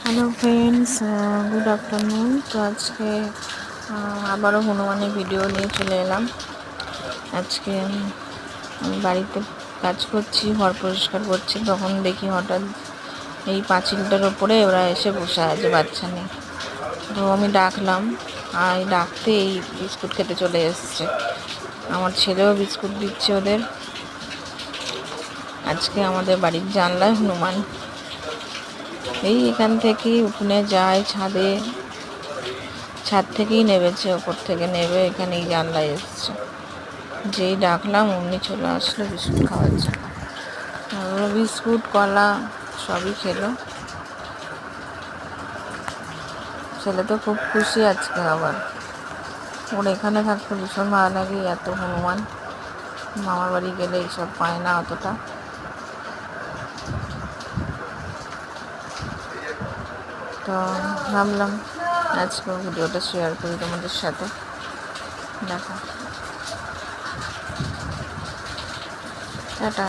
Hello friends, good afternoon. তো আজকে আবারও হনুমানের ভিডিও নিয়ে চলে এলাম। আজকে আমি বাড়িতে কাজ করছি, ঘর পরিষ্কার করছি, তখন দেখি হঠাৎ এই পাঁচিলটার ওপরে ওরা এসে বসে আছে বাচ্চা নিয়ে। তো আমি ডাকলাম, আর ডাকতে এই বিস্কুট খেতে চলে এসছে। আমার ছেলেও বিস্কুট দিচ্ছে ওদের। আজকে আমাদের বাড়ির জানলায় হনুমান এই এখান থেকেই উঠোনে যায়, ছাদ থেকেই নেমেছে, ওপর থেকে নেবে এখানেই জানলায় এসছে। যেই ডাকলাম অমনি চলে আসলো বিস্কুট খাওয়ার জন্য। বিস্কুট কলা সবই খেলো। ছেলে তো খুব খুশি আজকে। আবার ওর এখানে থাকতে ভীষণ ভালো লাগে, এত হনুমান। মামার বাড়ি গেলে এইসব পায় না অতটা। তো ভাবলাম আজকে ভিডিওটা শেয়ার করি তোমাদের সাথে। দেখো, টাটা।